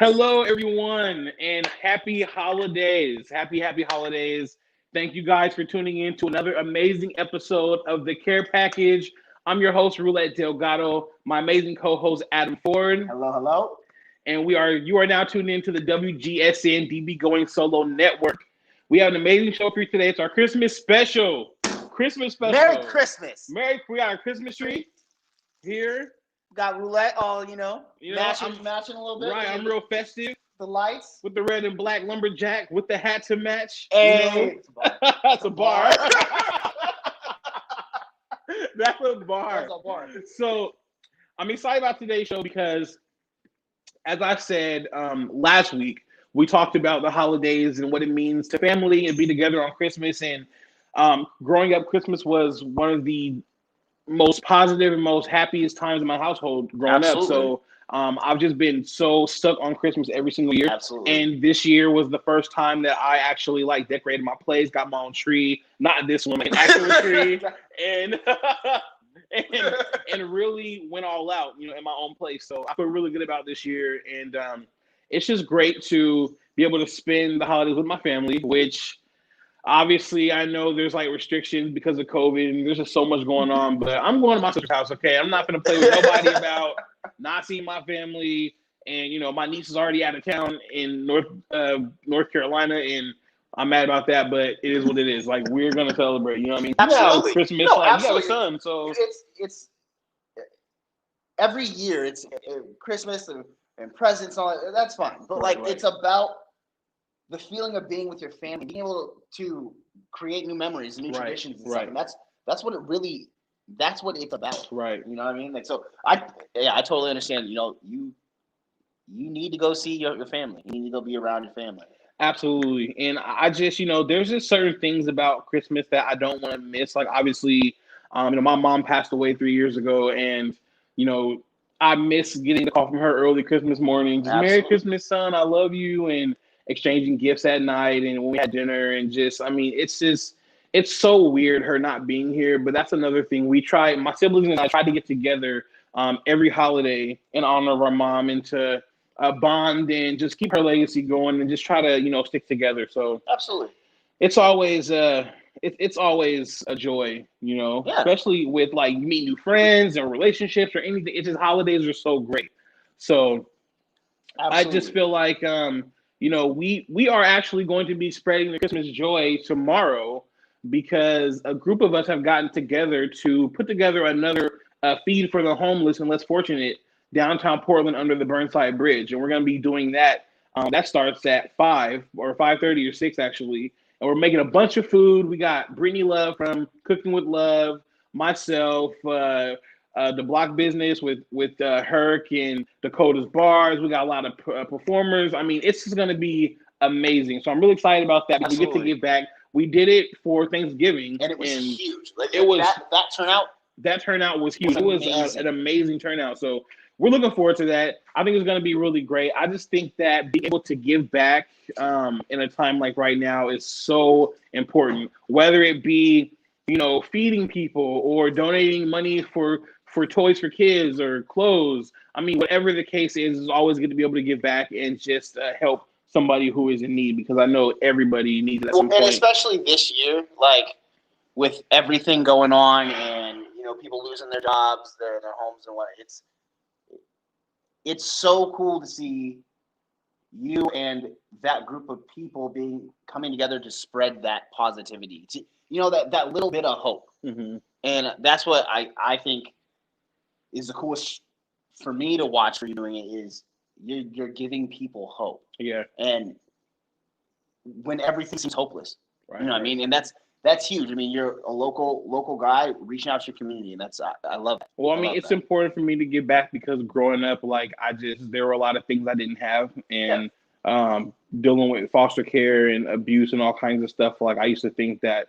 Hello, everyone, and happy holidays. Happy holidays. Thank you guys for tuning in to another amazing episode of The Care Package. I'm your host, Roulette Delgato, my amazing co-host, Adam Ford. Hello. And you are now tuned into the WGSN-DB Going Solo Network. We have an amazing show for you today. It's our Christmas special. Merry Christmas. We got our Christmas tree here. Got roulette, matching a little bit. Right, I'm real festive. The lights. With the red and black lumberjack, with the hat to match. Hey. That's a bar. That's a bar. So, I'm excited about today's show because, as I said last week, we talked about the holidays and what it means to family and be together on Christmas. And growing up, Christmas was one of the most positive and most happiest times in my household growing up. So I've just been so stuck on Christmas every single year. Absolutely. And this year was the first time that I actually decorated my place, got my own tree, not this one, an actual tree, and and really went all out, in my own place. So I feel really good about this year, and it's just great to be able to spend the holidays with my family, which obviously I know there's restrictions because of COVID and there's just so much going on, but I'm going to my sister's house. Okay. I'm not going to play with nobody about not seeing my family. And, my niece is already out of town in North Carolina, and I'm mad about that, but it is what it is. We're going to celebrate, you know what I mean? Absolutely. Christmas, no, you absolutely. have a son, so. It's every year it's Christmas and presents and all that. That's fine. But right. It's about the feeling of being with your family, being able to create new memories, new traditions and stuff. And that's what it's about. Right. You know what I mean? I totally understand. You need to go see your family. You need to go be around your family. Absolutely. And I just, there's just certain things about Christmas that I don't want to miss. Obviously, my mom passed away 3 years ago, and, I miss getting the call from her early Christmas morning. Just Merry Christmas, son. I love you. And exchanging gifts at night and when we had dinner and it's so weird her not being here, but that's another thing. My siblings and I tried to get together every holiday in honor of our mom and to bond and just keep her legacy going and just try to stick together. So absolutely, it's always it's always a joy, especially with meet new friends or relationships or anything. It's just holidays are so great. So absolutely. I just feel like we are actually going to be spreading the Christmas joy tomorrow because a group of us have gotten together to put together another feed for the homeless and less fortunate downtown Portland under the Burnside Bridge. And we're going to be doing that. That starts at 5 or 5:30 or 6, actually. And we're making a bunch of food. We got Brittany Love from Cooking with Love, myself, the block business with Herc and Dakota's Bars. We got a lot of performers. I mean, it's just going to be amazing. So I'm really excited about that. We get to give back. We did it for Thanksgiving. And it was huge. That turnout was huge. It was an amazing turnout. So we're looking forward to that. I think it's going to be really great. I just think that being able to give back in a time like right now is so important, whether it be, feeding people or donating money for toys for kids or clothes. I mean, whatever the case is, it's always good to be able to give back and just help somebody who is in need, because I know everybody needs it at some point. And especially this year, with everything going on and, people losing their jobs, their homes and what, it's so cool to see you and that group of people coming together to spread that positivity, that little bit of hope. Mm-hmm. And that's what I think is the coolest for me to watch for you doing it is you're giving people hope. Yeah. And when everything seems hopeless, right, you know what I mean? And that's huge. I mean, you're a local guy reaching out to your community, and I love that. Well, I mean, it's important for me to give back because growing up, there were a lot of things I didn't have, and dealing with foster care and abuse and all kinds of stuff. I used to think that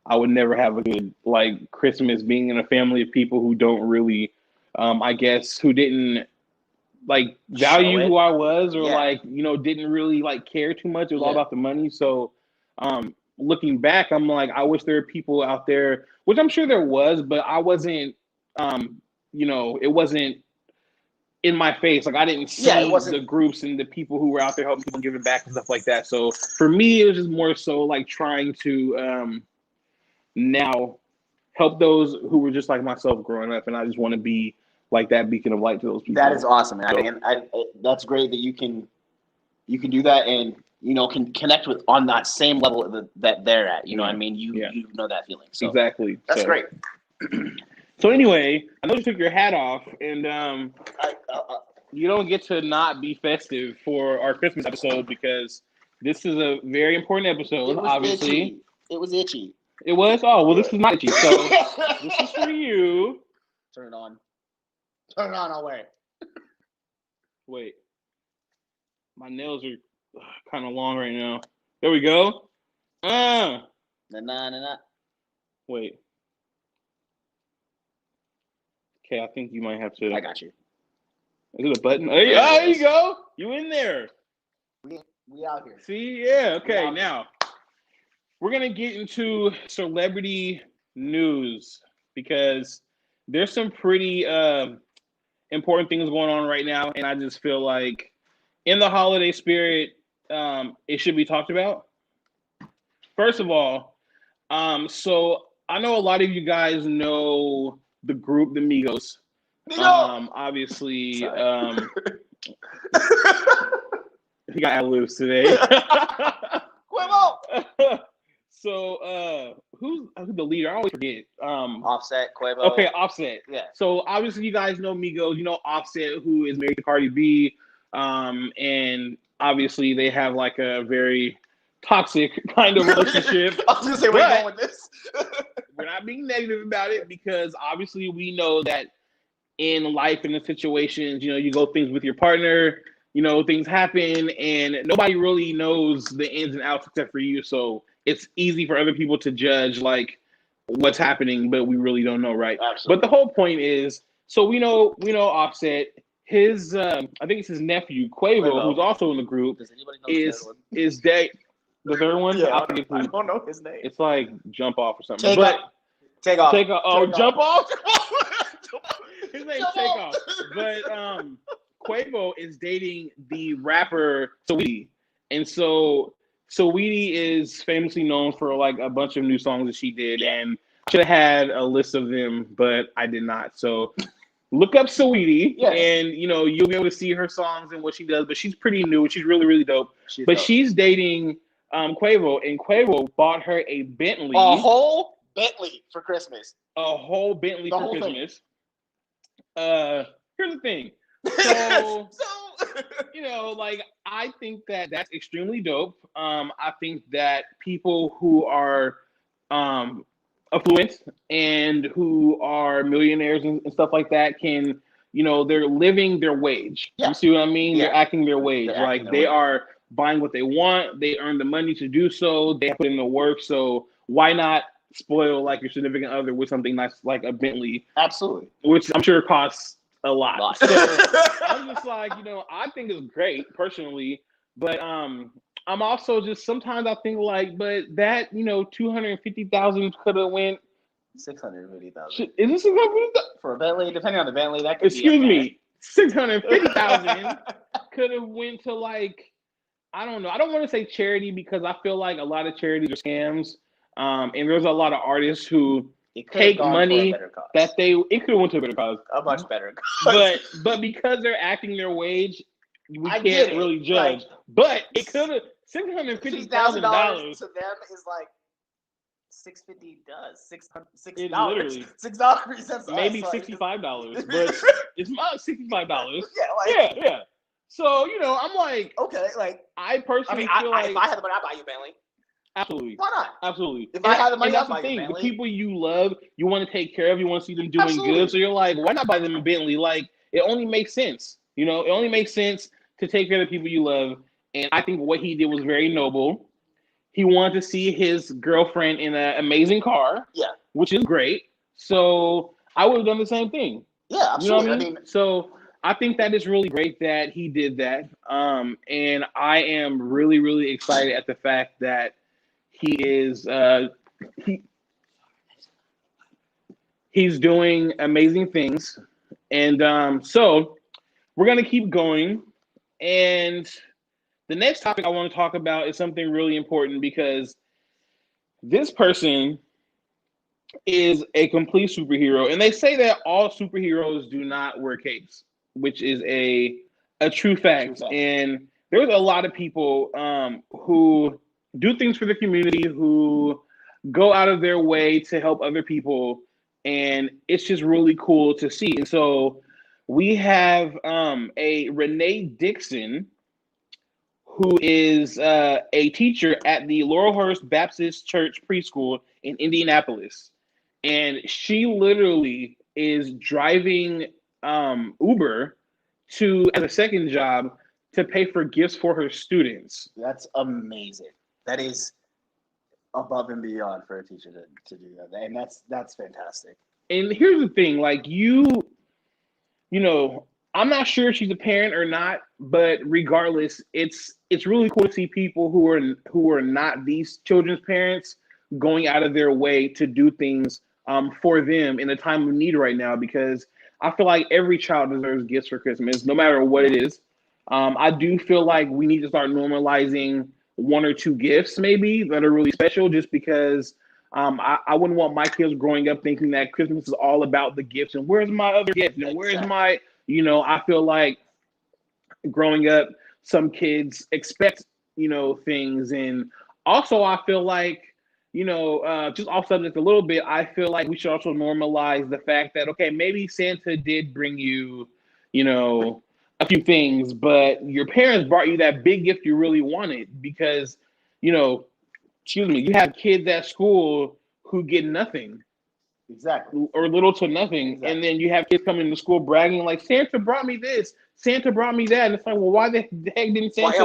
I would never have a good Christmas, being in a family of people who don't really, I guess, who didn't value who I was or didn't really care too much. It was all about the money. So, looking back, I'm I wish there were people out there, which I'm sure there was, but I wasn't, it wasn't in my face. Like I didn't see the groups and the people who were out there helping people giving back and stuff like that. So for me, it was just more so like trying to now help those who were just like myself growing up, and I just want to be like that beacon of light to those people. That is awesome, and that's great that you can do that, and can connect with on that same level that they're at. You know what I mean? You know that feeling. So exactly. That's great. So anyway, I know you took your hat off, and you don't get to not be festive for our Christmas episode because this is a very important episode. Obviously, itchy. It was itchy. It was? Oh, well, this is not itchy. So this is for you. Turn it on. Turn it on. I'll wear it. Wait. My nails are kind of long right now. There we go. Wait. Okay, I think you might have to. I got you. Is it a button? There you go. You in there. We out here. See? Yeah. Okay, now we're going to get into celebrity news because there's some pretty important things going on right now, and I just feel like in the holiday spirit, it should be talked about. First of all, so I know a lot of you guys know the group, the Migos. Obviously, he got ad-libs today. So, who's the leader? I always forget. Offset, Quavo. Okay, Offset. Yeah. So obviously, you guys know Migos. You know Offset, who is married to Cardi B, and obviously they have like a very toxic kind of relationship. I was gonna say, where are you going with this? We're not being negative about it because obviously we know that in life and in situations, you go things with your partner. Things happen, and nobody really knows the ins and outs except for you. So it's easy for other people to judge like what's happening, but we really don't know, right? Absolutely. But the whole point is, so we know Offset. His I think it's his nephew Quavo, who's also in the group. Does anybody know is that the third one? Yeah, I don't know his name. It's like Jump Off or something. Take off. Oh, Jump Off. His name's Take Off. But Quavo is dating the rapper Saweetie, and so Saweetie is famously known for like a bunch of new songs that she did, and I should have had a list of them, but I did not. So look up Saweetie, and you'll be able to see her songs and what she does. But she's pretty new. She's really, really dope. She's dating Quavo, and Quavo bought her a Bentley, a whole Bentley for Christmas. Christmas. Here's the thing. So like I think that's extremely dope. I think that people who are affluent and who are millionaires and stuff like that can, they're living their wage. You see what I mean? They're acting their wage. They are buying what they want. They earn the money to do so. They put in the work. So why not spoil like your significant other with something nice like a Bentley? Absolutely. Which I'm sure costs a lot. So I'm just like, I think it's great personally, but I'm also just sometimes I think like, but that $250,000 could have went $650,000. Is this $650,000 for a Bentley? Depending on the Bentley, that could excuse me, $650,000 could have went to like, I don't know. I don't want to say charity because I feel like a lot of charities are scams, and there's a lot of artists who take money that it could have went to a better cause. A much better cause. But because they're acting their wage, we can't really judge. But it could have $650,000 to them is like $650 does $6 $6 maybe $65, but it's about $65. Yeah. So I'm like, okay, like I personally feel like if I had the money, I'd buy you a Bentley. Absolutely. Why not? Absolutely. If I had the money, that's the thing. The people you love, you want to take care of, you want to see them doing good. So you're like, why not buy them a Bentley? Like, it only makes sense. It only makes sense to take care of the people you love. And I think what he did was very noble. He wanted to see his girlfriend in an amazing car. Yeah. Which is great. So I would have done the same thing. Yeah, absolutely. I mean? So I think that is really great that he did that. And I am really, really excited at the fact that he is he's doing amazing things. And so we're going to keep going. And the next topic I want to talk about is something really important because this person is a complete superhero. And they say that all superheroes do not wear capes, which is a true fact. And there's a lot of people who do things for the community, who go out of their way to help other people. And it's just really cool to see. And so we have a Renee Dixon, who is a teacher at the Laurelhurst Baptist Church Preschool in Indianapolis. And she literally is driving Uber as a second job to pay for gifts for her students. That's amazing. That is above and beyond for a teacher to do that. And that's fantastic. And here's the thing, like you know, I'm not sure if she's a parent or not, but regardless, it's really cool to see people who are not these children's parents going out of their way to do things for them in a time of need right now, because I feel like every child deserves gifts for Christmas, no matter what it is. I do feel like we need to start normalizing one or two gifts maybe that are really special, just because I wouldn't want my kids growing up thinking that Christmas is all about the gifts and where's my other gift and where's my, I feel like growing up, some kids expect, things. And also I feel like, just off subject a little bit, I feel like we should also normalize the fact that, okay, maybe Santa did bring you, a few things, but your parents brought you that big gift you really wanted because, you have kids at school who get nothing. Exactly. Or little to nothing. Exactly. And then you have kids coming to school bragging like, Santa brought me this, Santa brought me that. And it's like, well, why the heck didn't Santa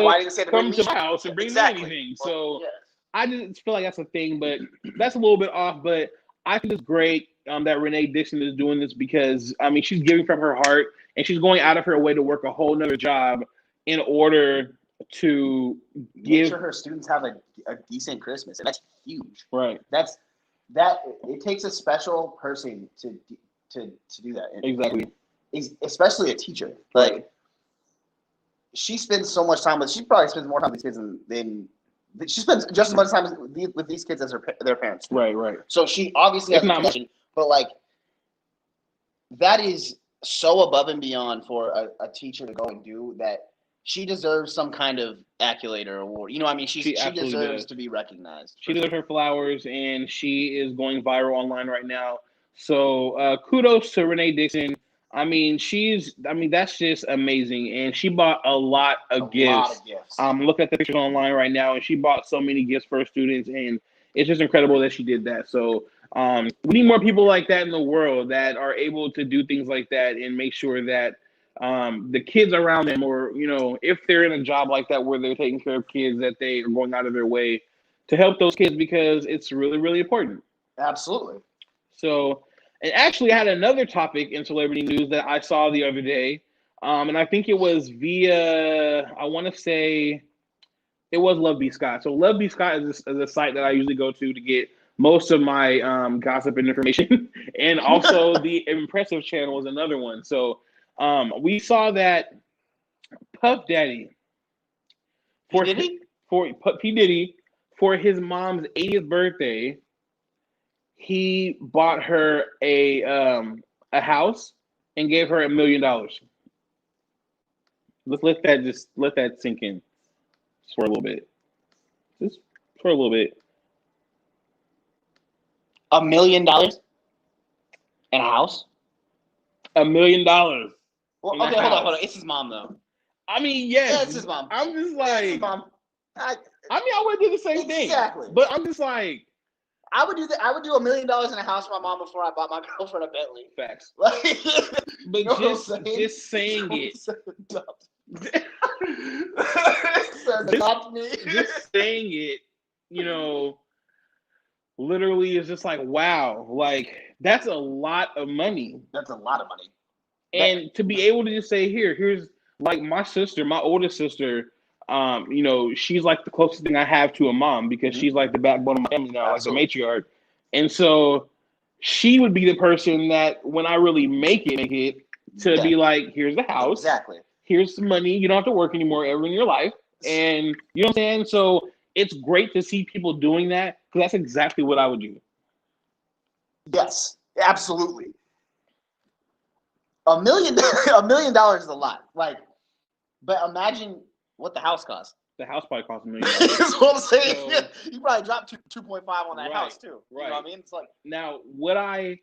come to my house and bring me anything? So I just feel like that's a thing, but that's a little bit off. But I think it's great that Renee Dixon is doing this because, she's giving from her heart and she's going out of her way to work a whole nother job in order to make sure her students have a decent Christmas. And that's huge. Right. It takes a special person to do that. Exactly. Especially a teacher. Like, she spends so much time she probably spends more time with kids than she spends just as much time with these kids as their parents do. Right. So she obviously has a connection, but like, that is so above and beyond for a teacher to go and do that. She deserves some kind of accolade or award. She deserves to be recognized. She deserves her flowers, and she is going viral online right now. So kudos to Renee Dixon. That's just amazing. And she bought a lot of gifts. Look at the pictures online right now, and she bought so many gifts for her students, and it's just incredible that she did that. So we need more people like that in the world that are able to do things like that and make sure that the kids around them, or if they're in a job like that where they're taking care of kids, that they are going out of their way to help those kids, because it's really, really important. Absolutely. So, and actually I had another topic in celebrity news that I saw the other day, and I think it was via, I want to say it was Love B. Scott. So Love B. Scott is a site that I usually go to get most of my gossip and information, and also the Impressive channel is another one. So we saw that Puff Daddy for P. Diddy for his mom's 80th birthday, he bought her a house and gave her $1 million. Let's let that sink in just for a little bit. Just for a little bit. $1 million in a house? $1 million. Well, okay, hold on. It's his mom, though. Yes. Yeah, it's his mom. I'm just like, his mom. I would do the same thing. Exactly. But I'm just like, I would do that. I would do $1 million in a house for my mom before I bought my girlfriend a Bentley. Facts. Like, but just saying it. Just saying it, literally is just like, wow, like that's a lot of money. That's a lot of money. And to be able to just say, here's like my sister, my oldest sister, she's like the closest thing I have to a mom, because she's like the backbone of my family now, like the matriarch. And so she would be the person that when I really make it, to be like, here's the house. Exactly. Here's some money. You don't have to work anymore ever in your life. And you know what I'm saying? So it's great to see people doing that because that's exactly what I would do. Yes, absolutely. $1 million is a lot. Like, but imagine what the house costs. The house probably costs $1 million. That's what I'm saying. So, yeah, you probably dropped 2.5 on that house too. Right. You know what I mean? It's like, now, would I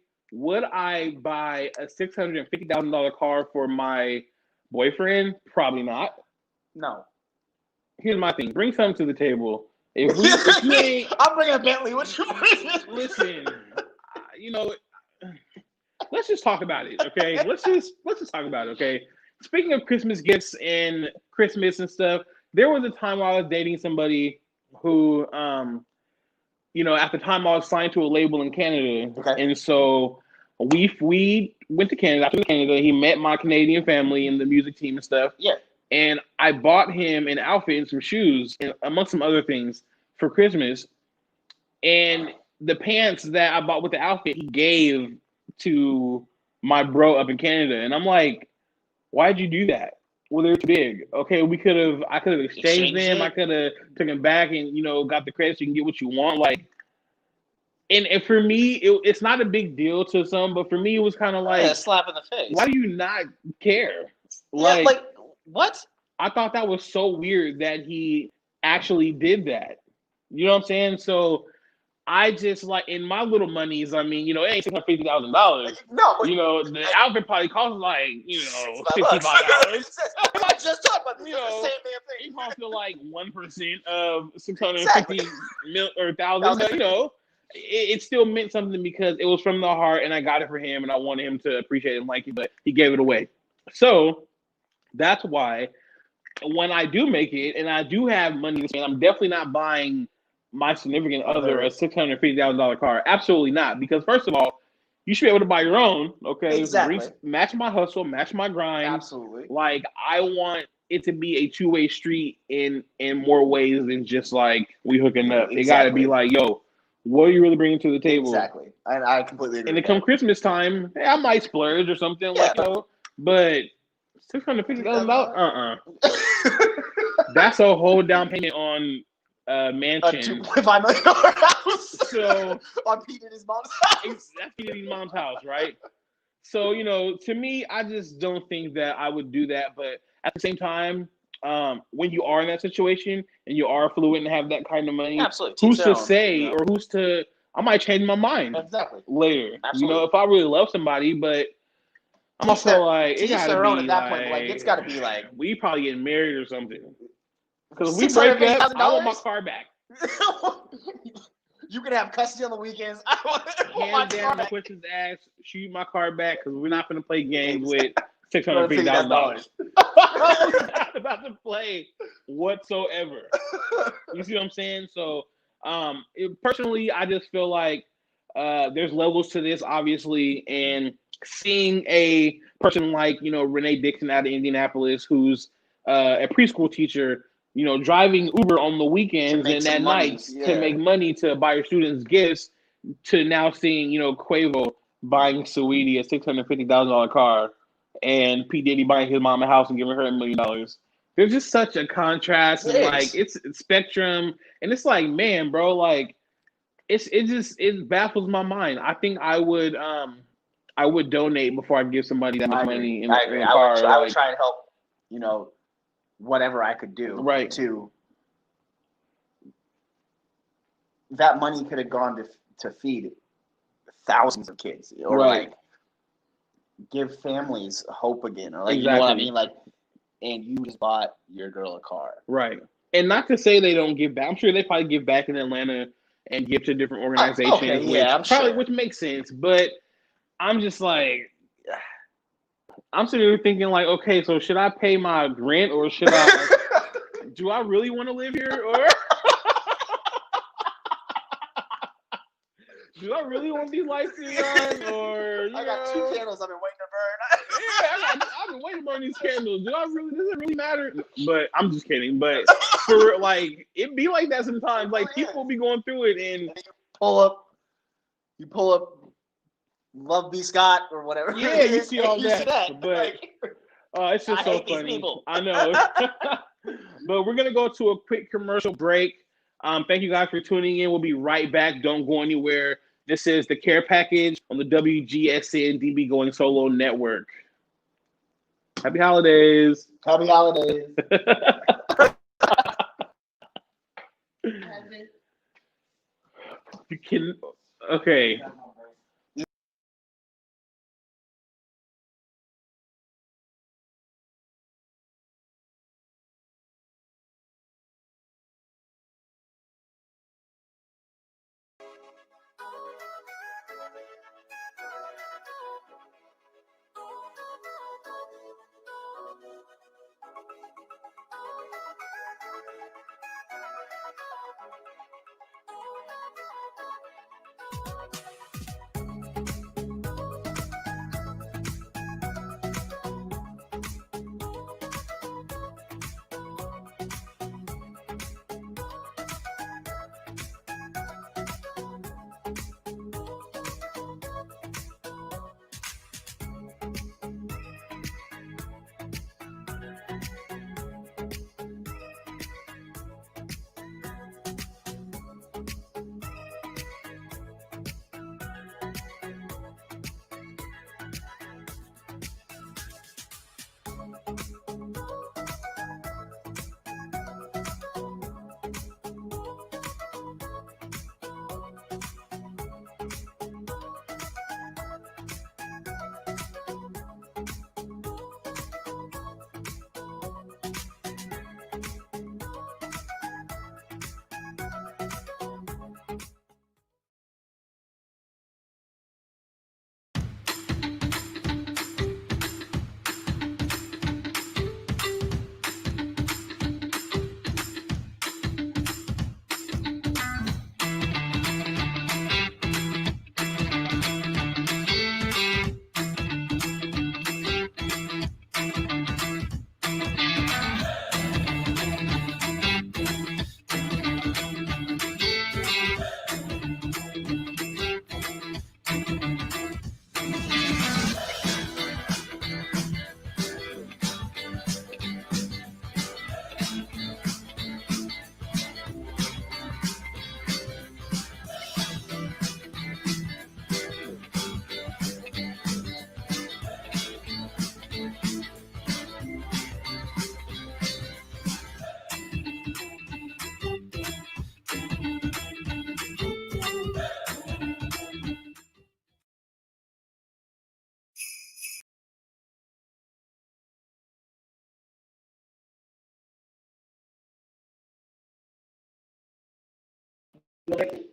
buy a $650,000 car for my boyfriend? Probably not. No. Here's my thing: bring something to the table. If you ain't, I'm bringing a Bentley. What you bringing? Listen, let's just talk about it, okay? Let's just talk about it, okay? Speaking of Christmas gifts and Christmas and stuff, there was a time while I was dating somebody who, at the time I was signed to a label in Canada, and so we went to Canada. After Canada, he met my Canadian family and the music team and stuff. Yeah. And I bought him an outfit and some shoes, and amongst some other things, for Christmas. And the pants that I bought with the outfit, he gave to my bro up in Canada. And I'm like, why'd you do that? Well, they're too big. Okay, I could have exchanged them. I could have took them back and, got the credit so you can get what you want. Like, and for me, it's not a big deal to some, but for me, it was kind of like a slap in the face. Why do you not care? Like what? I thought that was so weird that he actually did that. You know what I'm saying? So I just in my little monies, it ain't $650,000. No, but the outfit probably costs $55. I just talked about this. The same damn thing. It costs 1% of 650 or thousand. But it still meant something because it was from the heart, and I got it for him, and I wanted him to appreciate it and like it, but he gave it away. So that's why when I do make it and I do have money to spend, I'm definitely not buying my significant other a $650,000 car. Absolutely not. Because first of all, you should be able to buy your own. Okay. Exactly. Match my hustle, match my grind. Absolutely. I want it to be a two-way street in more ways than just we hooking up. Exactly. It got to be yo, what are you really bringing to the table? Exactly. I completely agree. And it come Christmas time, I might splurge or something but $650,000? That's a whole down payment on mansion. A $2.5 million house. So on P. Diddy's mom's house. That's P. Diddy's mom's house, right? So, to me, I just don't think that I would do that. But at the same time, when you are in that situation and you are fluent and have that kind of money, absolutely. Who's to say or I might change my mind later. Absolutely. If I really love somebody, but I'm also it gotta be at that point. It's gotta be we probably getting married or something. Because if we break up, I want my car back. You can have custody on the weekends. Hands down, push his ass, shoot my car back because we're not going to play games with $650,000. I'm not about to play whatsoever. You see what I'm saying? So, personally, I just feel like there's levels to this, obviously, and seeing a person like Renee Dixon out of Indianapolis, who's a preschool teacher, driving Uber on the weekends and at nights to make money to buy your students gifts, to now seeing Quavo buying Saweetie a $650,000 car and P. Diddy buying his mom a house and giving her $1 million. There's just such a contrast, and it's spectrum, and it's man, bro, it baffles my mind. I think I would donate before I give somebody that much money in a car. I would try and help, whatever I could do. Right. To that money could have gone to feed thousands of kids, or give families hope again, or you know what I mean, and you just bought your girl a car. Right. And not to say they don't give back. I'm sure they probably give back in Atlanta and give to different organizations, which makes sense. But I'm just I'm sitting there thinking okay, so should I pay my rent or should I? Do I really want to live here, or do I really want these lights to be on? Or I got 2 candles I've been waiting to burn. I've been waiting to burn these candles. Does it really matter? But I'm just kidding. But for it be like that sometimes. People be going through it, and you pull up Love B. Scott or whatever. Yeah, you see all that. But like, it's just so funny. I know. But we're going to go to a quick commercial break. Thank you guys for tuning in. We'll be right back. Don't go anywhere. This is the Care Package on the WGSN-DB Going Solo Network. Happy holidays. Happy holidays. You can. Okay.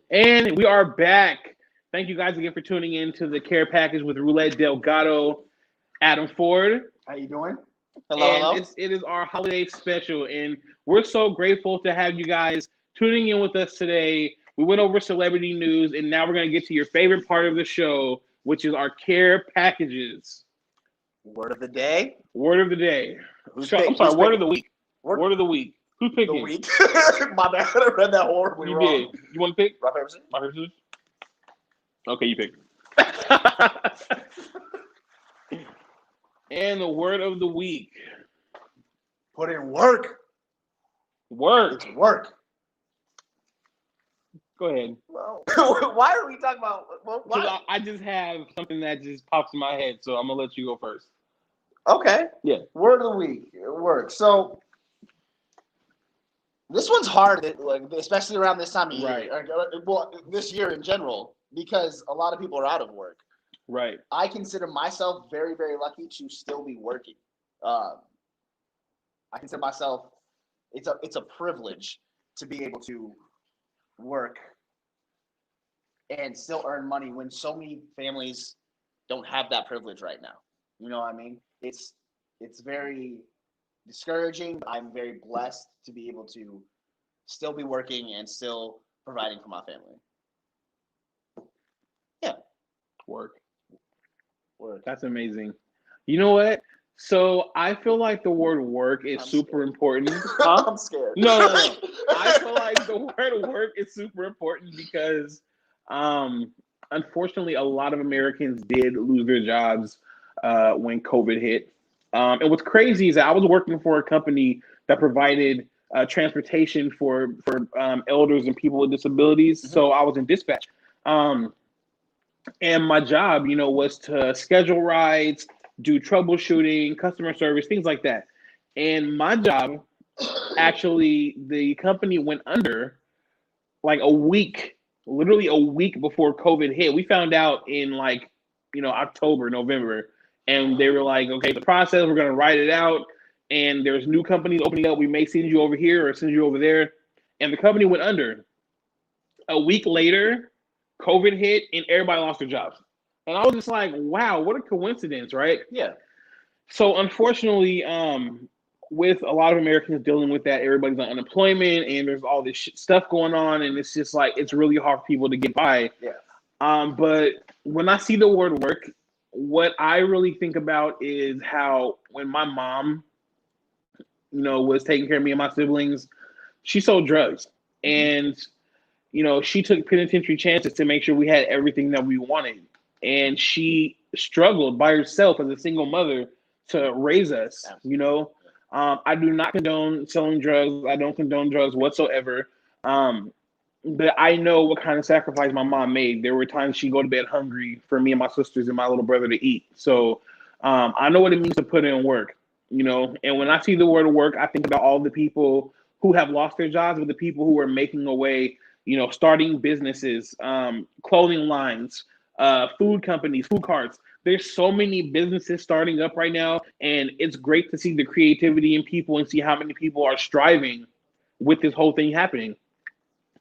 And we are back. Thank you guys again for tuning in to the Care Package with Roulette Delgato, Adam Ford. How you doing? Hello. It is our holiday special, and we're so grateful to have you guys tuning in with us today. We went over celebrity news, and now we're going to get to your favorite part of the show, which is our Care Packages. Word of the day. Word of the day. Word of the week. Word of the week. Who's picking? The week. My bad. I read that horribly wrong. You did. You want to pick? Rock, paper, scissors. Rock, paper, scissors? Okay, you pick. And the word of the week. Put in work. Work. It's work. Go ahead. Well, why are we talking about? Why? I just have something that just pops in my head, so I'm gonna let you go first. Okay. Yeah. Word of the week. Work. So this one's hard, especially around this time of year. Right. Well, this year in general, because a lot of people are out of work. Right. I consider myself very, very lucky to still be working. I consider myself. It's a privilege to be able to work and still earn money when so many families don't have that privilege right now. You know what I mean? It's very discouraging. I'm very blessed to be able to still be working and still providing for my family. Yeah. Work. That's amazing. You know what? So I feel like the word work is super important. Huh? I'm scared. No. I feel like the word work is super important because unfortunately, a lot of Americans did lose their jobs when COVID hit. And what's crazy is that I was working for a company that provided transportation for elders and people with disabilities. Mm-hmm. So I was in dispatch. And my job, was to schedule rides, do troubleshooting, customer service, things like that. And my job, actually, the company went under like literally a week before COVID hit. We found out in October, November, and they were like, okay, the process, we're going to write it out. And there's new companies opening up. We may send you over here or send you over there. And the company went under. A week later, COVID hit and everybody lost their jobs. And I was just like, wow, what a coincidence, right? Yeah. So unfortunately, with a lot of Americans dealing with that, everybody's on unemployment and there's all this stuff going on. And it's just like, it's really hard for people to get by. Yeah. But when I see the word work, what I really think about is how when my mom, was taking care of me and my siblings, she sold drugs. And she took penitentiary chances to make sure we had everything that we wanted. And she struggled by herself as a single mother to raise us, I do not condone selling drugs. I don't condone drugs whatsoever. But I know what kind of sacrifice my mom made. There were times she'd go to bed hungry for me and my sisters and my little brother to eat. So I know what it means to put in work, And when I see the word work, I think about all the people who have lost their jobs, but the people who are making a way, starting businesses, clothing lines, food companies, food carts. There's so many businesses starting up right now, and it's great to see the creativity in people and see how many people are striving with this whole thing happening.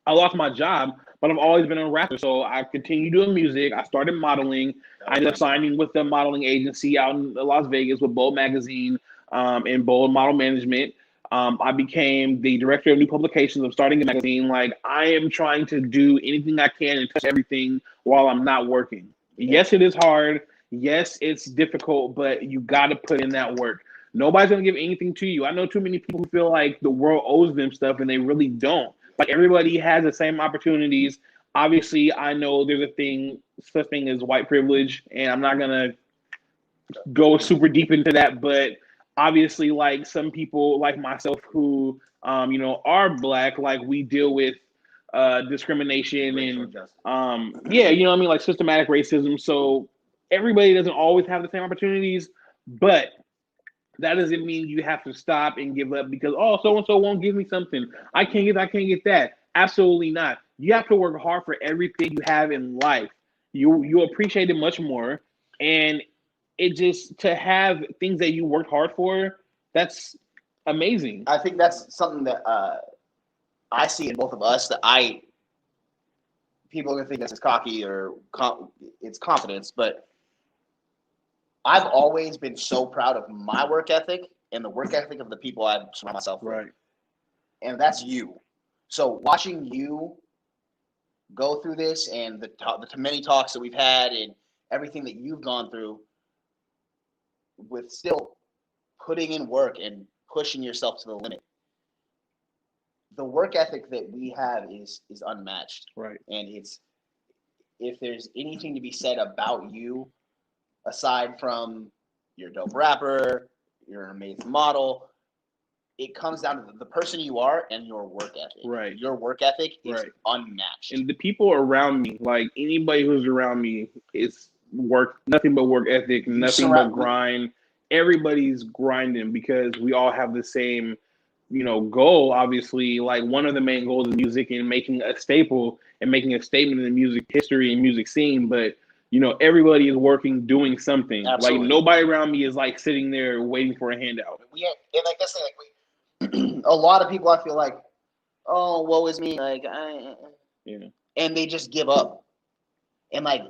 I lost my job, but I've always been a rapper, so I continue doing music. I started modeling. I ended up signing with the modeling agency out in Las Vegas with Bold Magazine and Bold Model Management. I became the director of new publications. I'm starting a magazine. Like, I am trying to do anything I can and touch everything while I'm not working. Yes, it is hard. Yes, it's difficult, but you got to put in that work. Nobody's going to give anything to you. I know too many people who feel like the world owes them stuff, and they really don't. Like, everybody has the same opportunities. Obviously, I know there's such thing as white privilege, and I'm not going to go super deep into that, but obviously, like, some people like myself who, are Black, like, we deal with discrimination racial and, like systematic racism. So everybody doesn't always have the same opportunities, but that doesn't mean you have to stop and give up because, so-and-so won't give me something. I can't get that. Absolutely not. You have to work hard for everything you have in life. You appreciate it much more. And it just, to have things that you worked hard for, that's amazing. I think that's something that I see in both of us, that people are going to think that's cocky or it's confidence, but I've always been so proud of my work ethic and the work ethic of the people I surround myself with. Right. And that's you. So watching you go through this and the many talks that we've had and everything that you've gone through with still putting in work and pushing yourself to the limit. The work ethic that we have is unmatched. Right. And if there's anything to be said about you, aside from you're a dope rapper, you're an amazing model, it comes down to the person you are and your work ethic. Right. Your work ethic is unmatched. And the people around me, like anybody who's around me, is nothing but work ethic, nothing but grind. Everybody's grinding because we all have the same, goal. Obviously, like one of the main goals of music and making a staple and making a statement in the music history and music scene. But everybody is working, doing something. Absolutely. Like nobody around me is like sitting there waiting for a handout. And like I said, a lot of people, I feel like, oh, woe is me, like and they just give up. And like,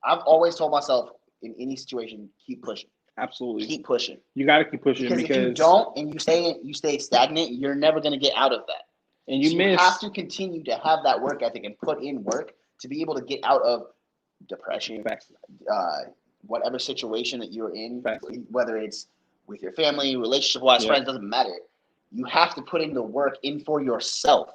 I've always told myself, in any situation, keep pushing. Absolutely, keep pushing. You got to keep pushing because if you don't and you stay stagnant, you're never going to get out of that. And you have to continue to have that work ethic and put in work to be able to get out of depression, whatever situation that you're in, whether it's with your family, relationship-wise, friends, doesn't matter. You have to put in the work in for yourself.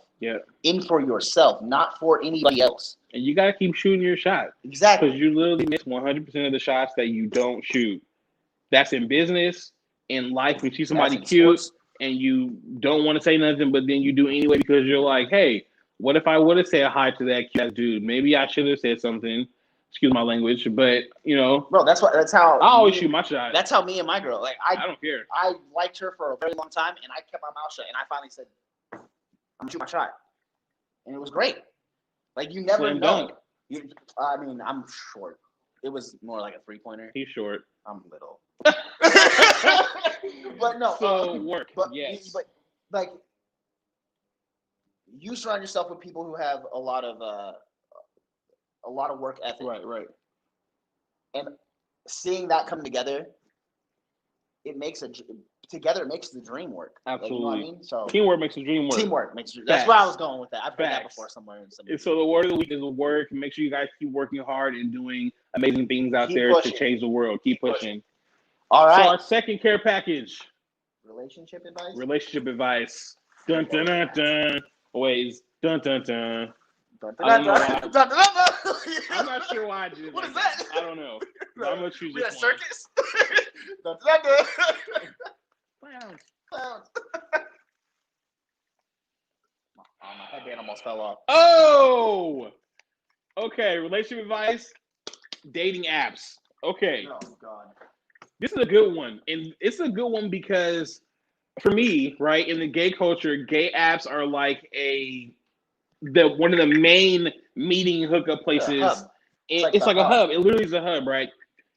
in for yourself, not for anybody else. And you got to keep shooting your shot. Exactly. Because you literally miss 100% of the shots that you don't shoot. That's in business, in life. When you see somebody cute and you don't want to say nothing, but then you do anyway because you're like, hey, what if I would have said hi to that cute dude? Maybe I should have said something. Excuse my language, but bro, that's how I always shoot my shot. That's how me and my girl. Like I don't care. I liked her for a very long time, and I kept my mouth shut, and I finally said, "I'm gonna shoot my shot," and it was great. Like you never know. I mean, I'm short. It was more like a 3-pointer. He's short. I'm little. But no. So work. But yes. But like, you surround yourself with people who have a lot of work ethic. Right. And seeing that come together, it makes the dream work. Absolutely. Like, you know what I mean? So teamwork makes the dream work. Teamwork makes that's where I was going with that. I've heard that before somewhere. So the word of the week is work. Make sure you guys keep working hard and doing amazing things out there to change the world. Keep pushing. All right. So our second care package. Relationship advice. Dun dun dun dun. Always dun dun dun. I'm not sure why I did that. What is that? I don't know. I'm gonna choose this one. Circus. Clowns. My headband almost fell off. Oh. Okay. Relationship advice. Dating apps. Okay. Oh God. This is a good one, and it's a good one because for me, right, in the gay culture, gay apps are like one of the main meeting hookup places. It's like a hub. It literally is a hub, right?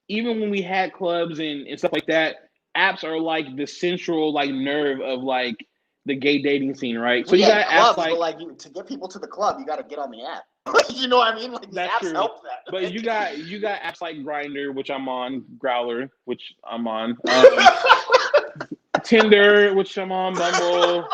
Even when we had clubs and stuff like that, apps are like the central like nerve of like the gay dating scene, right? So you got apps like to get people to the club, you got to get on the app. You know what I mean? Like the apps help that. But you got apps like Grindr, which I'm on, Growler, which I'm on, Tinder, which I'm on, Bumble.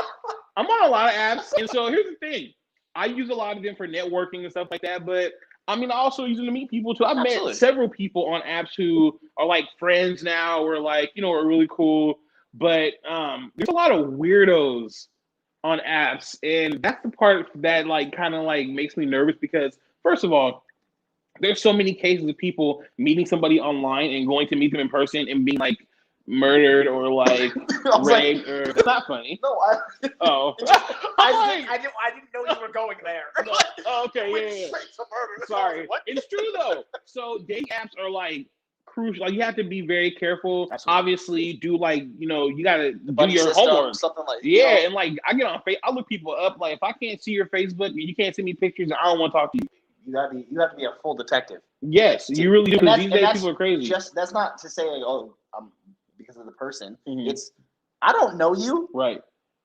I'm on a lot of apps, and so here's the thing. I use a lot of them for networking and stuff like that, but I mean, I also use them to meet people too. I've met several people on apps who are like friends now, or like, are really cool. But there's a lot of weirdos on apps, and that's the part that like kind of like makes me nervous because first of all, there's so many cases of people meeting somebody online and going to meet them in person and being like murdered or like raped or it's not funny. No, I didn't know you were going there. No, okay, yeah. Sorry. It's true though. So dating apps are like crucial. Like you have to be very careful. Absolutely. Obviously, do like you gotta do your homework. Something like and like I get on I look people up. Like if I can't see your Facebook and you can't send me pictures, I don't want to talk to you. You have to be a full detective. Yes, you really do. Because these days people are crazy. That's not to say because of the person. Mm-hmm. It's I don't know you. Right.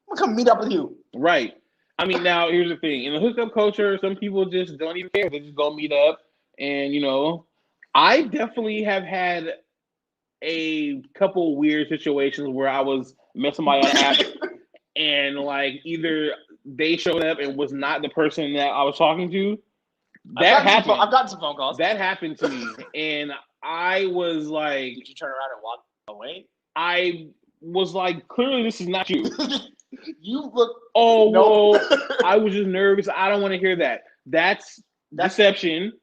I'm gonna come meet up with you. Right. I mean, now here's the thing. In the hookup culture, some people just don't even care. They just go meet up, and I definitely have had a couple weird situations where I was met somebody on app, and like either they showed up and was not the person that I was talking to. That happened. I've gotten some phone calls. That happened to me, and I was like, "Did you turn around and walk away?" I was like, "Clearly, this is not you." You look. Oh no! I was just nervous. I don't want to hear that. That's deception.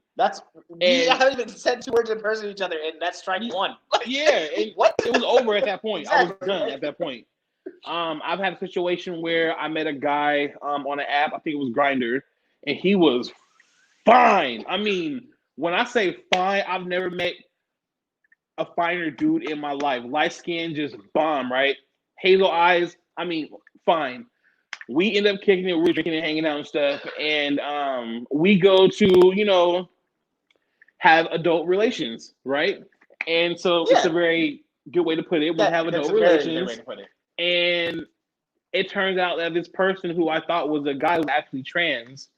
We haven't even said 2 words in person to each other, and that's strike one. Yeah, what? It was over at that point. Exactly. I was done at that point. I've had a situation where I met a guy on an app. I think it was Grindr, and he was fine. I mean, when I say fine, I've never met a finer dude in my life. Light skin, just bomb, right? Hazel eyes. I mean, fine. We end up kicking it. We're drinking and hanging out and stuff, and we go to have adult relations, right? And so it's a very good way to put it. We have adult relations, very way to put it. And it turns out that this person who I thought was a guy was actually trans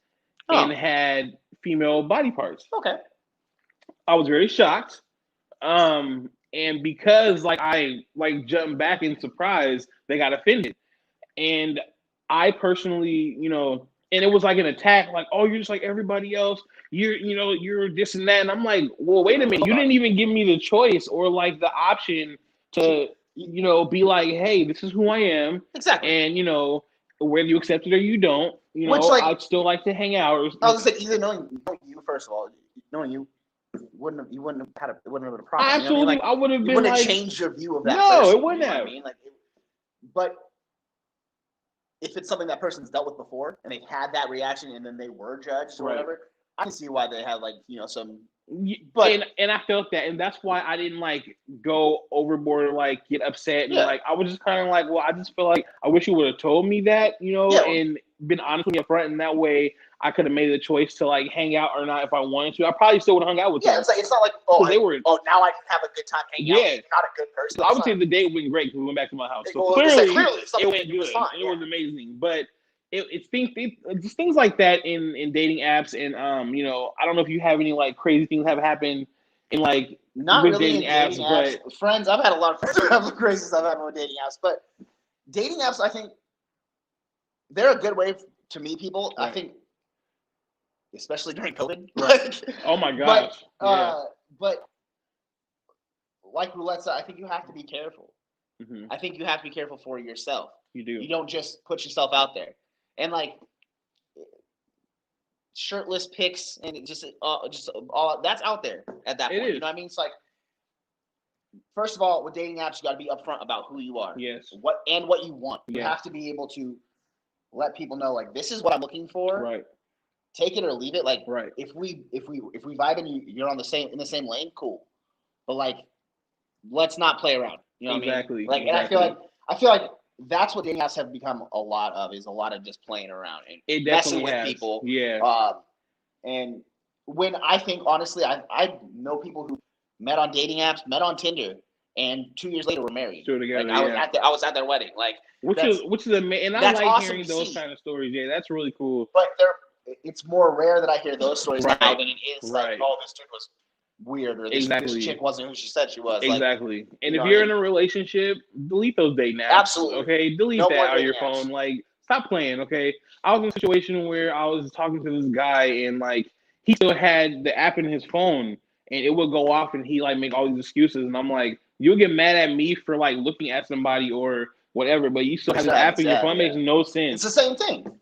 and had female body parts. Okay. I was very shocked. And because I jumped back in surprise, they got offended. And I personally, and it was like an attack, like, oh, you're just like everybody else. You're this and that. And I'm like, well, wait a minute. You didn't even give me the choice or like the option to, be like, hey, this is who I am. Exactly. And, whether you accept it or you don't, you know, I'd still like to hang out. I was gonna say, either knowing you, first of all, knowing you wouldn't have been a problem. Absolutely, you know what I mean? Like, I would have been wouldn't like, have changed your view of that. No, person, it wouldn't have. I mean, like, but if it's something that person's dealt with before and they've had that reaction and then they were judged or whatever, I can see why they had like, you know, some. But and I felt that, and that's why I didn't like go overboard or like get upset and like I was just kind of like, well, I just feel like I wish you would have told me that, you know, and been honest with me up front, and that way I could have made the choice to like hang out or not if I wanted to. I probably still would have hung out with them. Yeah, it's not like now I can have a good time hanging out. You're not a good person. I would say the date went great because we went back to my house. So clearly it went good. It was amazing, but. It's things like that in dating apps, and you know, I don't know if you have any like crazy things have happened in like not with really dating apps, but friends. I've had a lot of friends who have crazy stuff happen with dating apps, but dating apps, I think they're a good way to meet people. I think, especially during COVID. Right. Oh my gosh. But like Roulette said, I think you have to be careful. Mm-hmm. I think you have to be careful for yourself. You do. You don't just put yourself out there. And like shirtless pics and just all that's out there at that point. You know what I mean? It's like, first of all, with dating apps, you got to be upfront about who you are. Yes. What you want. You have to be able to let people know, like, this is what I'm looking for. Right. Take it or leave it. Like, right. If we vibe and you're in the same lane, cool. But like, let's not play around. You know what I mean? Like, and I feel like that's what dating apps have become a lot of just playing around and messing with people. Yeah. And when I think, honestly, I know people who met on dating apps, met on Tinder, and 2 years later were married. Still together. Like, I was at their wedding. Like, which is amazing. And I like awesome hearing those kind of stories. Yeah, that's really cool. But it's more rare that I hear those stories now than it is like, oh, this dude was weird, or this chick wasn't who she said she was. Exactly. Like, and if you're in a relationship, delete those dating apps. Absolutely. Okay, delete that on your phone. Like, stop playing. Okay, I was in a situation where I was talking to this guy, and like he still had the app in his phone, and it would go off, and he like make all these excuses, and I'm like, you'll get mad at me for like looking at somebody or whatever, but you still have the app in your phone. It makes no sense. It's the same thing.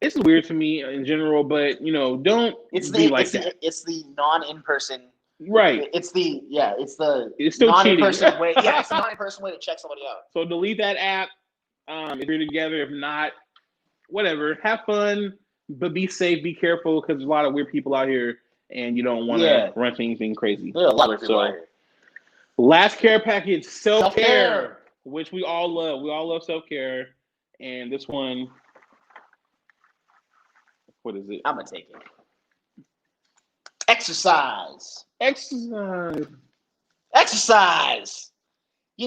It's weird to me in general, but you know, don't be like that. It's the non-in-person. Right. It's still non-in-person way. Yeah, it's the non-in-person way to check somebody out. So delete that app. If you're together, if not, whatever. Have fun, but be safe. Be careful because there's a lot of weird people out here, and you don't want to run into anything crazy. There are a lot of people out here. Last care package, self-care, which we all love. We all love self-care, and this one. What is it? I'm gonna take it. Exercise. You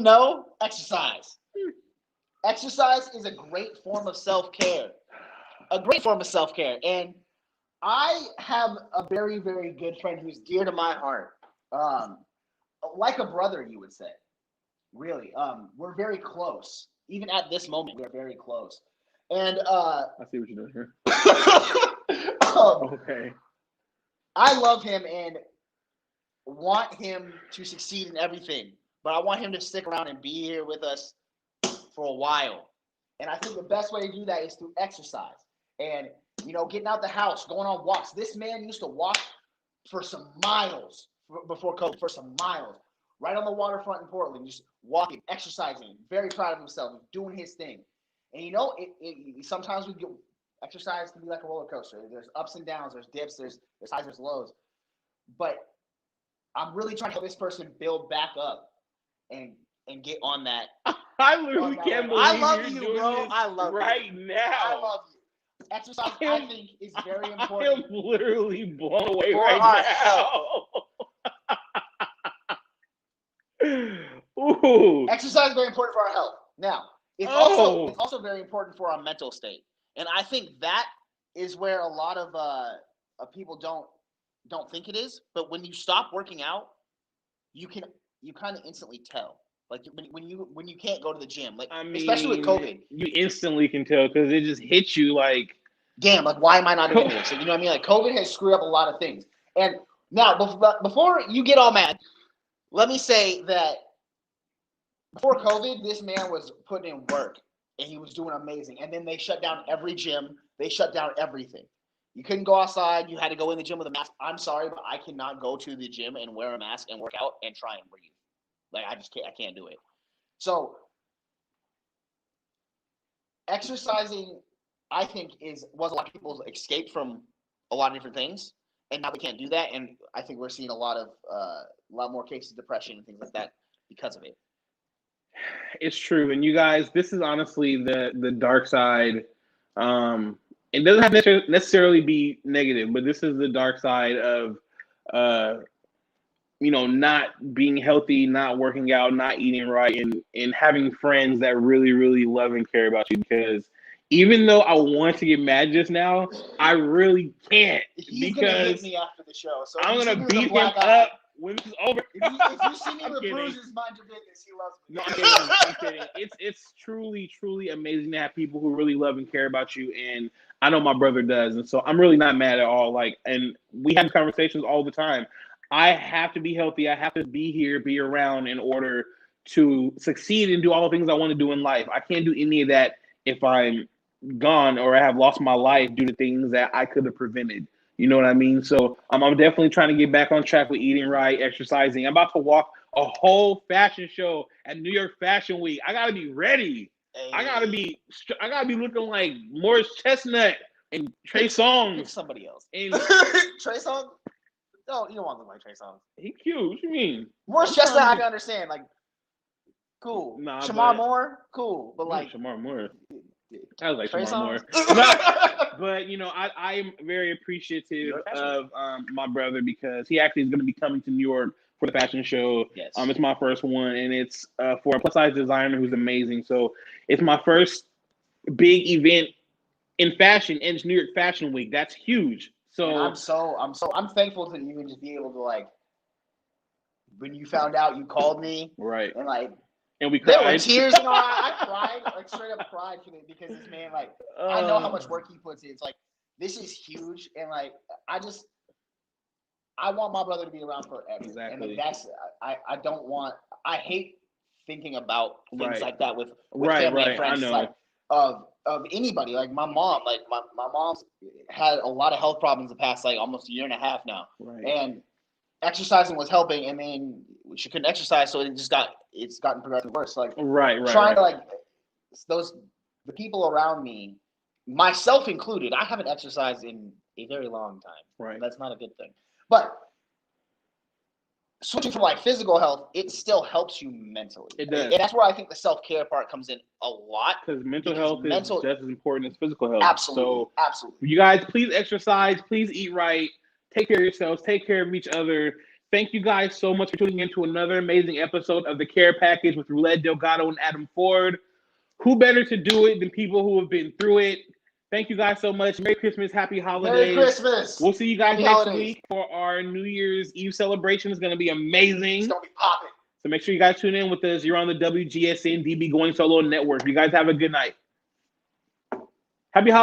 know, exercise. Exercise is a great form of self-care. And I have a very, very good friend who's dear to my heart. Like a brother, you would say. Really. We're very close. Even at this moment, we're very close. And I see what you're doing here. Okay. I love him and want him to succeed in everything, but I want him to stick around and be here with us for a while. And I think the best way to do that is through exercise and, you know, getting out the house, going on walks. This man used to walk for some miles before COVID, right on the waterfront in Portland, just walking, exercising, very proud of himself, doing his thing. And, you know, it sometimes exercise can be like a roller coaster. There's ups and downs, there's dips, there's highs, there's lows. But I'm really trying to help this person build back up and get on that. I literally can't believe I love you're you, doing bro. This I love right you. now. I love you. Exercise, I think, is very important. I am literally blown away right now. Ooh. Exercise is very important for our health. Now, it's also very important for our mental state. And I think that is where a lot of people don't think it is. But when you stop working out, you kind of instantly tell. Like when you can't go to the gym, like especially with COVID, you instantly can tell because it just hits you like, damn, like why am I not doing this? So, you know what I mean? Like COVID has screwed up a lot of things. And now, before you get all mad, let me say that before COVID, this man was putting in work. and he was doing amazing. And then they shut down every gym. They shut down everything. You couldn't go outside. You had to go in the gym with a mask. I'm sorry, but I cannot go to the gym and wear a mask and work out and try and breathe. Like, I just can't. I can't do it. So exercising, I think, was a lot of people's escape from a lot of different things, and now we can't do that. And I think we're seeing a lot more cases of depression and things like that because of it. It's true, and you guys, this is honestly the dark side. It doesn't have to necessarily be negative, but this is the dark side of, not being healthy, not working out, not eating right, and having friends that really, really love and care about you. Because even though I want to get mad just now, I really can't. He's gonna hit me after the show, so I'm gonna beat him up when this is over. If you see me with bruises, mind your business. He loves me. No, I'm kidding. It's truly, truly amazing to have people who really love and care about you, and I know my brother does, and so I'm really not mad at all. And we have conversations all the time. I have to be healthy. I have to be here, be around in order to succeed and do all the things I want to do in life. I can't do any of that if I'm gone or I have lost my life due to things that I could have prevented. You know what I mean? So I'm definitely trying to get back on track with eating right, exercising. I'm about to walk a whole fashion show at New York Fashion Week. I gotta be ready. Hey. I gotta be looking like Morris Chestnut and Trey Songz. Pick somebody else. And Trey Songz? No, you don't want to look like Trey Songz. He cute. What you mean? Morris Chestnut, I can understand. Like, cool. Nah, Shamar Moore, cool. But like Shamar Moore. I was like Trey Shamar Moore. But I am very appreciative of my brother because he actually is going to be coming to New York for the fashion show. Yes. It's my first one, and it's for a plus size designer who's amazing. So it's my first big event in fashion, and it's New York Fashion Week. That's huge. So I'm thankful to even just be able to, like, when you found out, you called me, right, and we cried. There were tears. I cried, like straight up cried for it because this man, like, I know how much work he puts in. It's like, this is huge, and like I want my brother to be around forever. Exactly. And I hate thinking about things like that with family and friends. I know. Like, of anybody, like my mom, like my mom's had a lot of health problems the past like almost a year and a half now, right. And exercising was helping, and then she couldn't exercise, so it's gotten progressively worse. Like trying to like the people around me, myself included, I haven't exercised in a very long time. Right, that's not a good thing. But switching from like physical health, it still helps you mentally. It does. And that's where I think the self-care part comes in a lot. Because mental health is just as important as physical health. Absolutely. Absolutely. You guys, please exercise. Please eat right. Take care of yourselves. Take care of each other. Thank you guys so much for tuning in to another amazing episode of The Care Package with Roulette Delgato and Adam Ford. Who better to do it than people who have been through it? Thank you guys so much. Merry Christmas. Happy holidays. Merry Christmas. We'll see you guys next week for our New Year's Eve celebration. It's going to be amazing. It's going to be popping. So make sure you guys tune in with us. You're on the WGSN-DB Going Solo Network. You guys have a good night. Happy holidays.